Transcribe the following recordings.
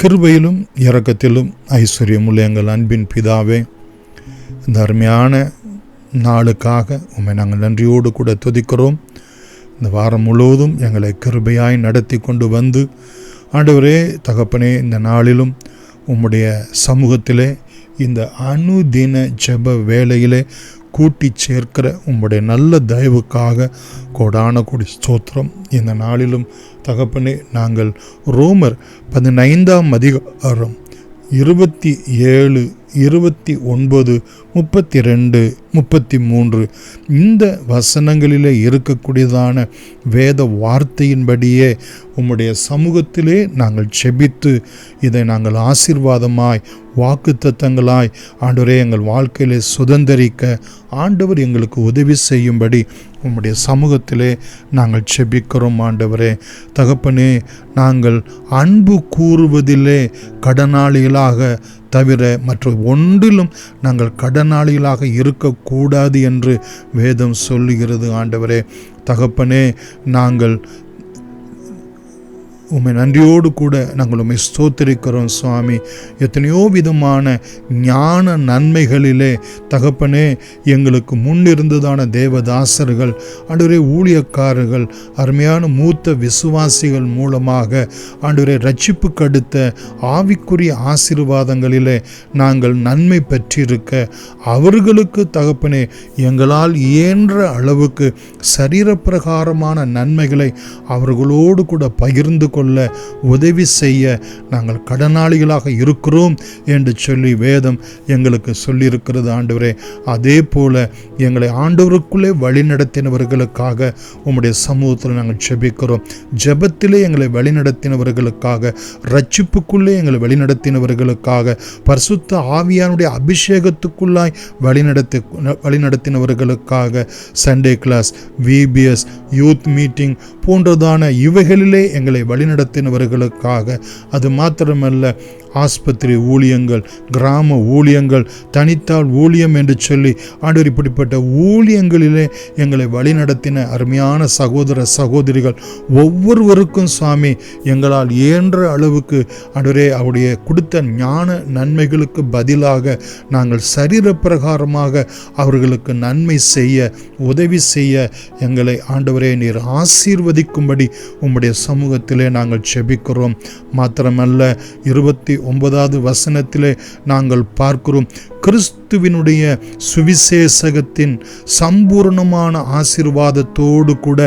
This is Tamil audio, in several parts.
கிருபையிலும் இரக்கத்திலும் ஐஸ்வர்யமுள்ள எங்கள் அன்பின் பிதாவே, இந்த அருமையான நாளுக்காக உம்மை நாங்கள் நன்றியோடு கூட துதிக்கிறோம். இந்த வாரம் முழுவதும் எங்களை கிருபையாய் நடத்தி கொண்டு வந்து ஆண்டவரே தகப்பனே, இந்த நாளிலும் உம்முடைய சமூகத்திலே இந்த அனுதின ஜெப வேளையிலே கூட்டி சேர்க்கிற உம்முடைய நல்ல தயவுக்காக கோடான கோடி ஸ்தோத்திரம். இந்த நாளிலும் தகப்பனே, நாங்கள் ரோமர் 15ஆம் அதிகாரம் 27, 29, 32, 33 இந்த வசனங்களிலே இருக்கக்கூடியதான வேத வார்த்தையின்படியே உம்முடைய சமூகத்திலே நாங்கள் செபித்து இதை நாங்கள் ஆசீர்வாதமாய் வாக்குத்தத்தங்களாய் ஆண்டவரே எங்கள் வாழ்க்கையிலே சுதந்தரிக்க ஆண்டவர் எங்களுக்கு உதவி செய்யும்படி உம்முடைய சமூகத்திலே நாங்கள் செபிக்கிறோம். ஆண்டவரே தகப்பனே, நாங்கள் அன்பு கூறுவதிலே கடனாளிகளாக தவிர மற்ற ஒன்றிலும் நாங்கள் கடனாளிகளாக இருக்கக்கூடாது என்று வேதம் சொல்லுகிறது. ஆண்டவரே தகப்பனே, நாங்கள் உம்மை நன்றியோடு கூட நாங்கள் உம்மை ஸ்தோத்திரிக்கிறோம் சுவாமி. எத்தனையோ விதமான ஞான நன்மைகளிலே தகப்பனே எங்களுக்கு முன்னிருந்ததான தேவதாசர்கள் ஆண்டவரே, ஊழியக்காரர்கள், அருமையான மூத்த விசுவாசிகள் மூலமாக ஆண்டவரே ரட்சிப்புக்கு அடுத்த ஆவிக்குரிய ஆசீர்வாதங்களிலே நாங்கள் நன்மை பெற்றிருக்க அவர்களுக்கு தகப்பனே எங்களால் இயன்ற அளவுக்கு சரீரப்பிரகாரமான நன்மைகளை அவர்களோடு கூட பகிர்ந்து கொள்ள உதவி செய்ய நாங்கள் கடனாளிகளாக இருக்கிறோம் என்று சொல்லி வேதம் எங்களுக்கு சொல்லியிருக்கிறது. ஆண்டவரே, அதே போல எங்களை ஆண்டவருக்குள்ளே வழிநடத்தினவர்களுக்காக உம்முடைய சமூகத்தில் நாங்கள் ஜெபிக்கிறோம். ஜெபத்திலே எங்களை வழிநடத்தினவர்களுக்காக, ரட்சிப்புக்குள்ளே எங்களை வழிநடத்தினவர்களுக்காக, பரிசுத்த ஆவியானுடைய அபிஷேகத்துக்குள்ளாய் வழிநடத்தினவர்களுக்காக, Sunday class, VBS, youth meeting போன்றதான இவைகளிலே எங்களை வழிநடத்தினவர்களுக்காக, அது மாத்திரமல்ல ஆஸ்பத்திரி ஊழியங்கள், கிராம ஊழியங்கள், தனித்தாள் ஊழியம் என்று சொல்லி ஆண்டவர் இப்படிப்பட்ட ஊழியங்களிலே எங்களை வழிநடத்தின அருமையான சகோதர சகோதரிகள் ஒவ்வொருவருக்கும் சுவாமி எங்களால் இயன்ற அளவுக்கு ஆண்டவரே அவருடைய கொடுத்த ஞான நன்மைகளுக்கு பதிலாக நாங்கள் சரீரப்பிரகாரமாக அவர்களுக்கு நன்மை செய்ய உதவி செய்ய எங்களை ஆண்டவரே நீர் ஆசீர்வதிக்கும்படி உம்முடைய சமூகத்திலே நாங்கள் செபிக்கிறோம். மாத்திரமல்ல 29வது வசனத்திலே நாங்கள் பார்க்கிறோம், கிறிஸ்துவினுடைய சுவிசேஷகத்தின் சம்பூர்ணமான ஆசீர்வாதத்தோடு கூட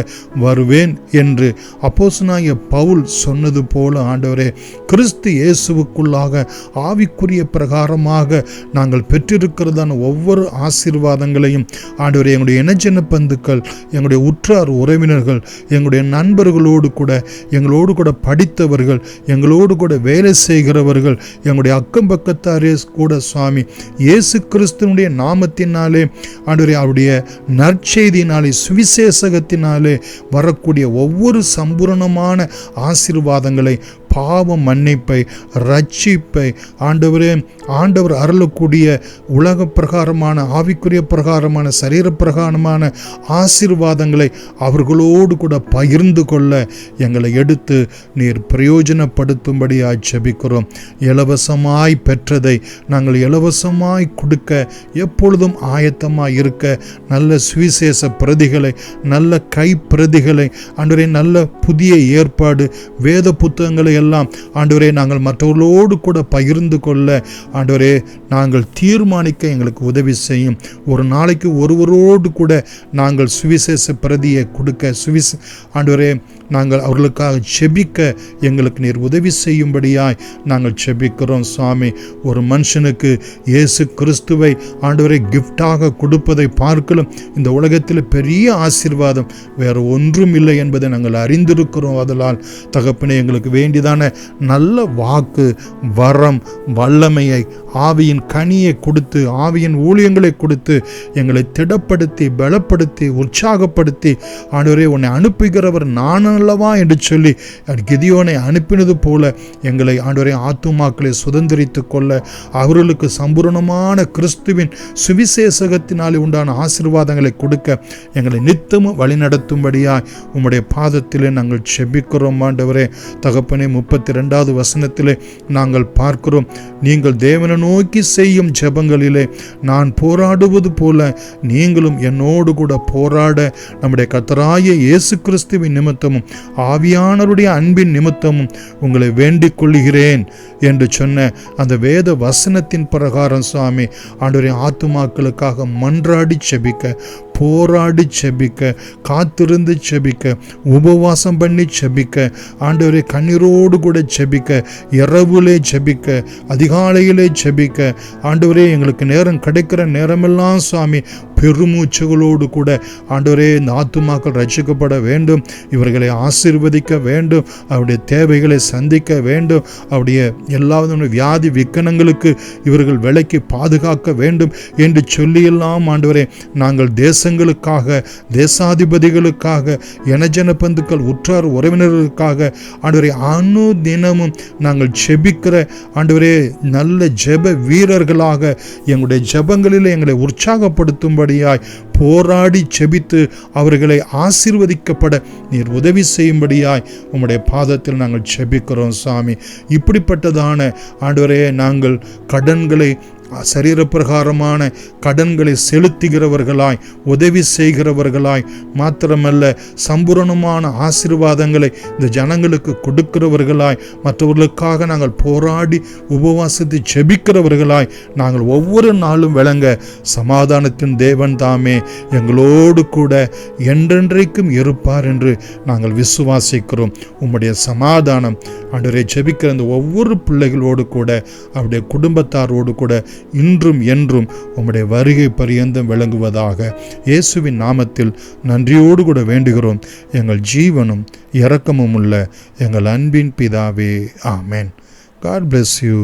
வருவேன் என்று அப்போஸ்தலனாகிய பவுல் சொன்னது போல ஆண்டவரே, கிறிஸ்து இயேசுவுக்குள்ளாக ஆவிக்குரிய பிரகாரமாக நாங்கள் பெற்றிருக்கிறதான ஒவ்வொரு ஆசீர்வாதங்களையும் ஆண்டவரே எங்களுடைய இனஜன பந்துக்கள், எங்களுடைய உற்றார் உறவினர்கள், எங்களுடைய நண்பர்களோடு கூட, எங்களோடு கூட படித்தவர்கள், எங்களோடு கூட வேலை செய்கிறவர்கள், எங்களுடைய அக்கம் பக்கத்தாரே கூட சுவாமி இயேசு கிறிஸ்துவினுடைய நாமத்தினாலே ஆண்டவரே அவருடைய நற்செய்தியினாலே சுவிசேஷகத்தினாலே வரக்கூடிய ஒவ்வொரு சம்பூரணமான ஆசீர்வாதங்களை, பாவ மன்னிப்பை, ரட்சிப்பை ஆண்டவரே ஆண்டவர் அருளக்கூடிய உலக பிரகாரமான ஆவிக்குரிய பிரகாரமான சரீர பிரகாரமான ஆசீர்வாதங்களை அவர்களோடு கூட பகிர்ந்து கொள்ள எங்களை எடுத்து நீர் பிரயோஜனப்படுத்தும்படி ஜெபிக்கிறோம். இலவசமாய் பெற்றதை நாங்கள் இலவசமாய் கொடுக்க எப்பொழுதும் ஆயத்தமாய் இருக்க நல்ல சுவிசேஷ பிரதிகளை, நல்ல கை பிரதிகளை ஆண்டவரே, நல்ல புதிய ஏற்பாடு வேத புத்தகங்களை எல்லாம் ஆண்டவரே நாங்கள் மற்றவர்களோடு கூட பகிர்ந்து கொள்ள ஆண்டவரே நாங்கள் தீர்மானிக்க எங்களுக்கு உதவி செய்யும். ஒரு நாளைக்கு ஒருவரோடு கூட நாங்கள் சுவிசேஷ பிரதியை கொடுக்க ஆண்டவரே நாங்கள் அவர்களுக்காக செபிக்க எங்களுக்கு நீர் உதவி செய்யும்படியாய் நாங்கள் செபிக்கிறோம் சுவாமி. ஒரு மனுஷனுக்கு இயேசு கிறிஸ்துவை ஆண்டவரை கிஃப்டாக கொடுப்பதை பார்க்கலும் இந்த உலகத்தில் பெரிய ஆசீர்வாதம் வேறு ஒன்றும் இல்லை என்பதை நாங்கள் அறிந்திருக்கிறோம். அதனால் தகப்பனே எங்களுக்கு வேண்டியதான நல்ல வாக்கு, வரம், வல்லமையை, ஆவியின் கனியை கொடுத்து, ஆவியின் ஊழியங்களை கொடுத்து எங்களை திடப்படுத்தி, பலப்படுத்தி, உற்சாகப்படுத்தி ஆண்டவரே உன்னை அனுப்புகிறவர் நான் அல்லவா என்று சொல்லி கிதியோனை அனுப்பினது போல எங்களை ஆண்டவரே ஆத்துமாக்களை சுதந்திரித்து கொள்ள அவர்களுக்கு சம்பூரணமான கிறிஸ்துவின் சுவிசேஷகத்தினாலே உண்டான ஆசீர்வாதங்களை கொடுக்க எங்களை நித்தமும் வழிநடத்தும்படியாய் உம்முடைய பாதத்திலே நாங்கள் செபிக்கிறோம் ஆண்டவரே. தகப்பனே, 32வது வசனத்திலே நாங்கள் பார்க்கிறோம், நீங்கள் தேவனை நோக்கி செய்யும் ஜெபங்களிலே நான் போராடுவது போல நீங்களும் என்னோடு கூட போராட நம்முடைய கர்த்தராகிய இயேசு கிறிஸ்துவின் நிமித்தமும் ஆவியானவருடைய அன்பின் நிமித்தமும் உங்களை வேண்டிக் கொள்கிறேன் என்று சொன்ன அந்த வேத வசனத்தின் பிரகாரம் சுவாமி ஆண்டவரே ஆத்துமாக்களுக்காக மன்றாடி செபிக்க, போராடி செபிக்க, காத்திருந்து செபிக்க, உபவாசம் பண்ணி செபிக்க, ஆண்டவரே கண்ணீரோடு கூட செபிக்க, இரவுலே செபிக்க, அதிகாலையிலே செபிக்க, ஆண்டவரே எங்களுக்கு நேரம் கிடைக்கிற நேரமெல்லாம் சுவாமி பெருமூச்சுகளோடு கூட ஆண்டவரே இந்த ஆத்துமாக்கள் ரட்சிக்கப்பட வேண்டும், இவர்களை ஆசீர்வதிக்க வேண்டும், அவருடைய தேவைகளை சந்திக்க வேண்டும், அவருடைய எல்லா வியாதி விக்கனங்களுக்கு இவர்கள் விலைக்கு பாதுகாக்க வேண்டும் என்று சொல்லியெல்லாம் ஆண்டவரே நாங்கள் தேசங்களுக்காக, தேசாதிபதிகளுக்காக, எனஜன பந்துக்கள், உற்றார் உறவினர்களுக்காக ஆண்டவரே அனு தினமும் நாங்கள் செபிக்கிற ஆண்டவரே நல்ல ஜெப வீரர்களாக எங்களுடைய ஜெபங்களில் எங்களை உற்சாகப்படுத்தும்படியாய் போராடி செபித்து அவர்களை ஆசீர்வதிக்கப்பட நீர் உதவி செய்யும்படியாய் உம்முடைய பாதத்தில் நாங்கள் செபிக்கிறோம் சாமி. இப்படிப்பட்டதான ஆண்டவரே நாங்கள் கடன்களை, சரீரப்பிரகாரமான கடன்களை செலுத்துகிறவர்களாய், உதவி செய்கிறவர்களாய் மாத்திரமல்ல சம்பூரணமான ஆசீர்வாதங்களை இந்த ஜனங்களுக்கு கொடுக்கிறவர்களாய், மற்றவர்களுக்காக நாங்கள் போராடி உபவாசத்தை செபிக்கிறவர்களாய் நாங்கள் ஒவ்வொரு நாளும் விளங்க சமாதானத்தின் தேவன் தாமே எங்களோடு கூட என்றென்றைக்கும் இருப்பார் என்று நாங்கள் விசுவாசிக்கிறோம். உம்முடைய சமாதானம் ஆண்டவரே செபிக்கிற அந்த ஒவ்வொரு பிள்ளைகளோடு கூட, அவருடைய குடும்பத்தாரோடு கூட இன்றும் என்றும் உம்முடைய வருகை பரியந்தம் விளங்குவதாக இயேசுவின் நாமத்தில் நன்றியோடு கூட வேண்டுகிறோம். எங்கள் ஜீவனும் இரக்கமும் உள்ள எங்கள் அன்பின் பிதாவே, ஆமென். God bless you.